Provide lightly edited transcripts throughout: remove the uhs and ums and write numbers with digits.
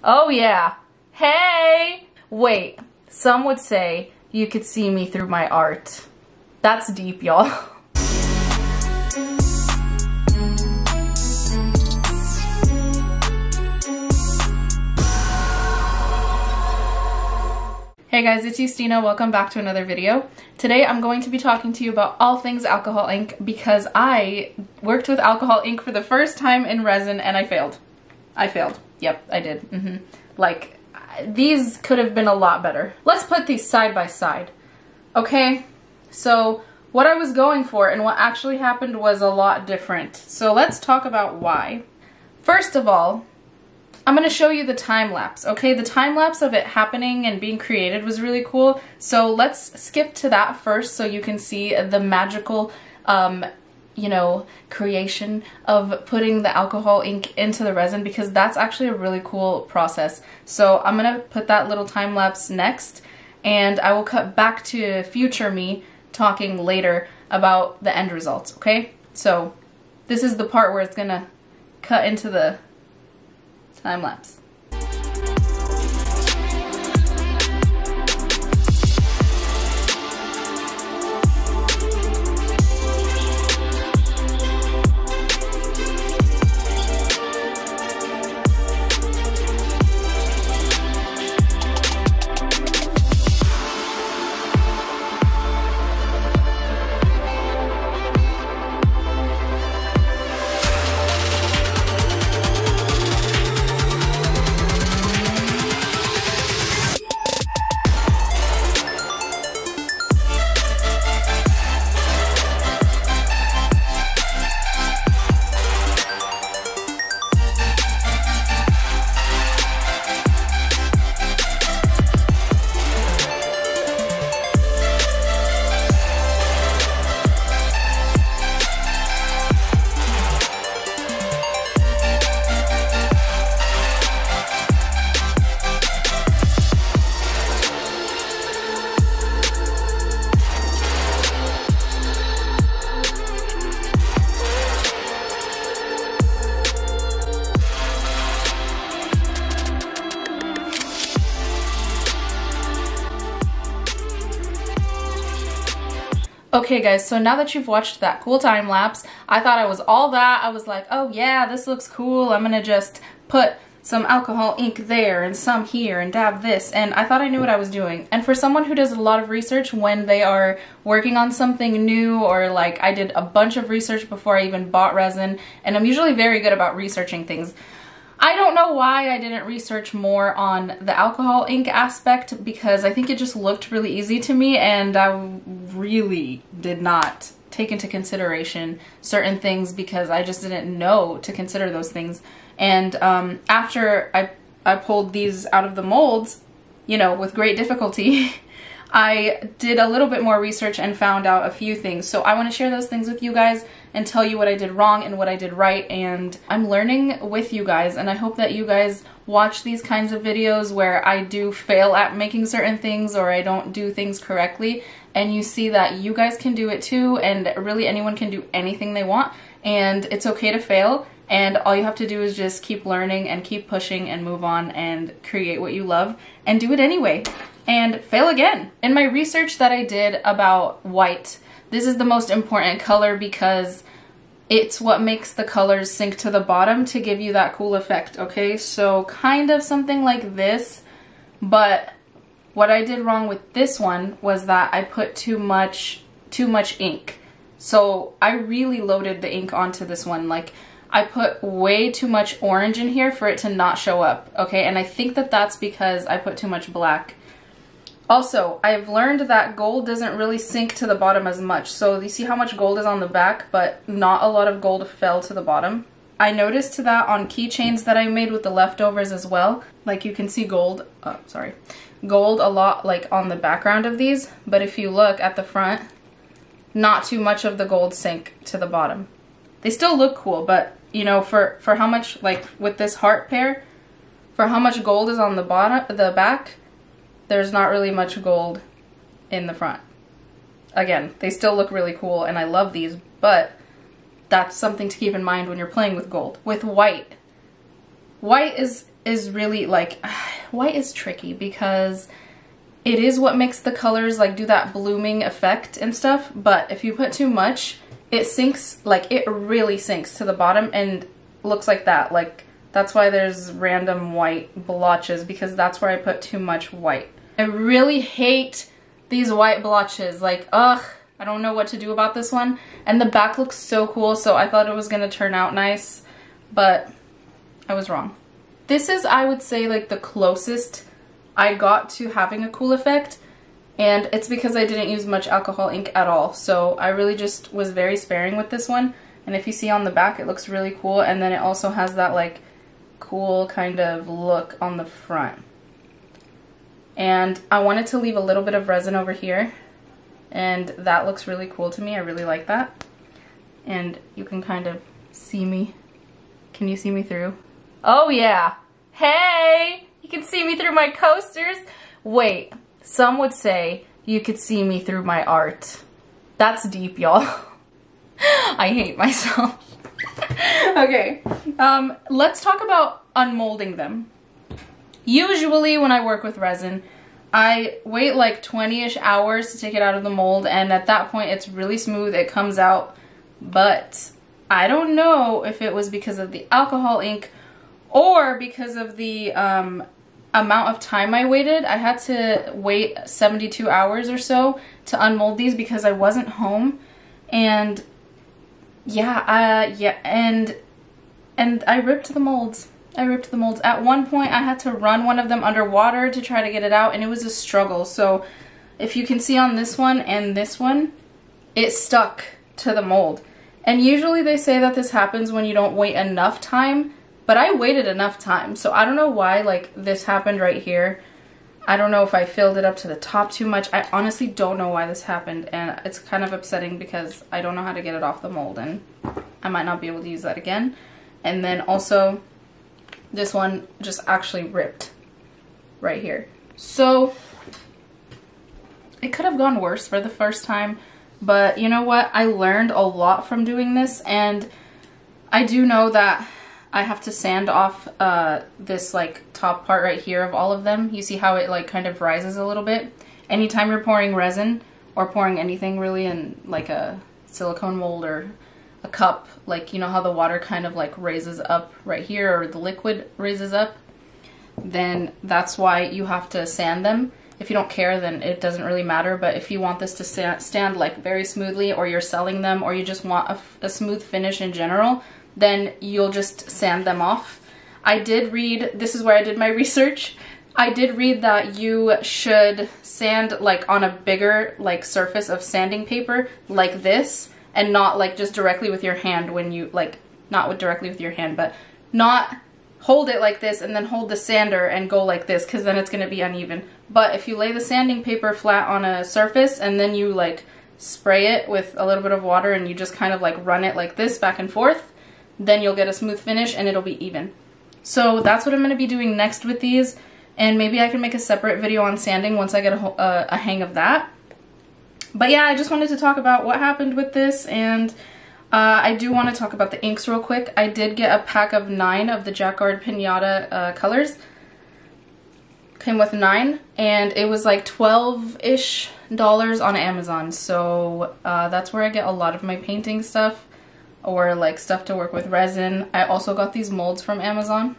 Oh yeah. Hey! Wait, some would say you could see me through my art. That's deep, y'all. Hey guys, it's Ustena. Welcome back to another video. Today I'm going to be talking to you about all things alcohol ink because I worked with alcohol ink for the first time in resin and I failed. Yep, I did. Like, these could have been a lot better. Let's put these side by side. Okay, so what I was going for and what actually happened was a lot different. So let's talk about why. First of all, I'm going to show you the time lapse, okay? The time lapse of it happening and being created was really cool. So let's skip to that first so you can see the magical, you know, creation of putting the alcohol ink into the resin because that's actually a really cool process. So I'm going to put that little time lapse next and I will cut back to future me talking later about the end results, okay? So this is the part where it's going to cut into the time lapse. Okay guys, so now that you've watched that cool time lapse, I thought I was all that. I was like, oh yeah, this looks cool. I'm gonna just put some alcohol ink there and some here and dab this, and I thought I knew what I was doing. And for someone who does a lot of research when they are working on something new, or like I did a bunch of research before I even bought resin, and I'm usually very good about researching things. I don't know why I didn't research more on the alcohol ink aspect because I think it just looked really easy to me and I really did not take into consideration certain things because I just didn't know to consider those things. And after I pulled these out of the molds, you know, with great difficulty, I did a little bit more research and found out a few things. So I want to share those things with you guys and tell you what I did wrong and what I did right. And I'm learning with you guys, and I hope that you guys watch these kinds of videos where I do fail at making certain things or I don't do things correctly, and you see that you guys can do it too, and really anyone can do anything they want, and it's okay to fail. And all you have to do is just keep learning and keep pushing and move on and create what you love and do it anyway and fail again. In my research that I did about white, this is the most important color because it's what makes the colors sink to the bottom to give you that cool effect, okay? So kind of something like this, but what I did wrong with this one was that I put too much ink. So I really loaded the ink onto this one. Like, I put way too much orange in here for it to not show up, okay? And I think that that's because I put too much black. Also, I've learned that gold doesn't really sink to the bottom as much. So you see how much gold is on the back, but not a lot of gold fell to the bottom. I noticed that on keychains that I made with the leftovers as well. Like, you can see gold, gold a lot like on the background of these, but if you look at the front, not too much of the gold sank to the bottom. They still look cool, but you know, for how much, like with this heart pair, for how much gold is on the bottom, the back, there's not really much gold in the front. Again, they still look really cool and I love these, but that's something to keep in mind when you're playing with gold. With white, white is is really like, white is tricky because it is what makes the colors like do that blooming effect and stuff, but if you put too much, it sinks, like it really sinks to the bottom and looks like that. Like that's why there's random white blotches, because that's where I put too much white. I really hate these white blotches. Like, ugh, I don't know what to do about this one. And the back looks so cool, so I thought it was gonna turn out nice, but I was wrong. This is, I would say, like the closest I got to having a cool effect, and it's because I didn't use much alcohol ink at all. So I really just was very sparing with this one. And if you see on the back, it looks really cool, and then it also has that like cool kind of look on the front. And I wanted to leave a little bit of resin over here, and that looks really cool to me. I really like that. And you can kind of see me. Can you see me through? Oh yeah. Hey! You can see me through my coasters. Wait, some would say you could see me through my art. That's deep, y'all. I hate myself. Okay, let's talk about unmolding them. Usually when I work with resin, I wait like 20-ish hours to take it out of the mold, and at that point it's really smooth, it comes out. But I don't know if it was because of the alcohol ink or because of the amount of time I waited. I had to wait 72 hours or so to unmold these because I wasn't home. And yeah, and I ripped the molds. At one point I had to run one of them underwater to try to get it out, and it was a struggle. So if you can see on this one and this one, it stuck to the mold. And usually they say that this happens when you don't wait enough time, but I waited enough time. So I don't know why like this happened right here. I don't know if I filled it up to the top too much. I honestly don't know why this happened, and it's kind of upsetting because I don't know how to get it off the mold, and I might not be able to use that again. And then also this one just actually ripped right here. So it could have gone worse for the first time, but you know what? I learned a lot from doing this, and I do know that I have to sand off this like top part right here of all of them. You see how it like kind of rises a little bit? Anytime you're pouring resin or pouring anything really in like a silicone mold or a cup, like you know how the water kind of like raises up right here, or the liquid raises up, then that's why you have to sand them. If you don't care, then it doesn't really matter, but if you want this to stand like very smoothly, or you're selling them, or you just want a smooth finish in general, then you'll just sand them off. I did read, this is where I did my research, I did read that you should sand like on a bigger like surface of sanding paper like this, and not like just directly with your hand when you like, not directly with your hand, but not hold it like this and then hold the sander and go like this, because then it's going to be uneven. But if you lay the sanding paper flat on a surface and then you like spray it with a little bit of water and you just kind of like run it like this back and forth, then you'll get a smooth finish and it'll be even. So that's what I'm going to be doing next with these, and maybe I can make a separate video on sanding once I get a hang of that. But yeah, I just wanted to talk about what happened with this, and I do want to talk about the inks real quick. I did get a pack of 9 of the Jacquard Pinata colors. Came with 9, and it was like $12-ish on Amazon. So that's where I get a lot of my painting stuff, or like stuff to work with resin. I also got these molds from Amazon,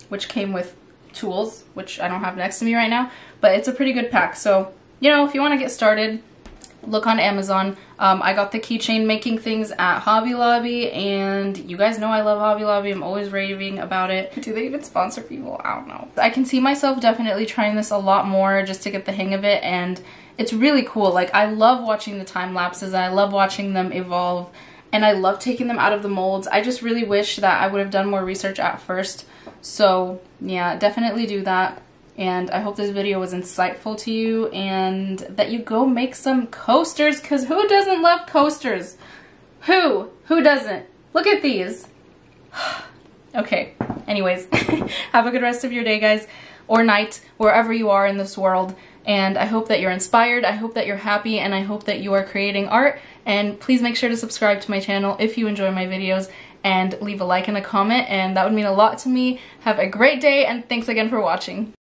which came with tools, which I don't have next to me right now, but it's a pretty good pack. So, you know, if you want to get started, look on Amazon. I got the keychain making things at Hobby Lobby, and you guys know I love Hobby Lobby. I'm always raving about it. Do they even sponsor people? I don't know. I can see myself definitely trying this a lot more just to get the hang of it, and it's really cool. Like, I love watching the time lapses, and I love watching them evolve, and I love taking them out of the molds. I just really wish that I would have done more research at first. So yeah, definitely do that. And I hope this video was insightful to you, and that you go make some coasters, because who doesn't love coasters? Who doesn't? Look at these. Okay, anyways, have a good rest of your day, guys, or night, wherever you are in this world. And I hope that you're inspired, I hope that you're happy, and I hope that you are creating art. And please make sure to subscribe to my channel if you enjoy my videos. and leave a like and a comment, and that would mean a lot to me. Have a great day, and thanks again for watching.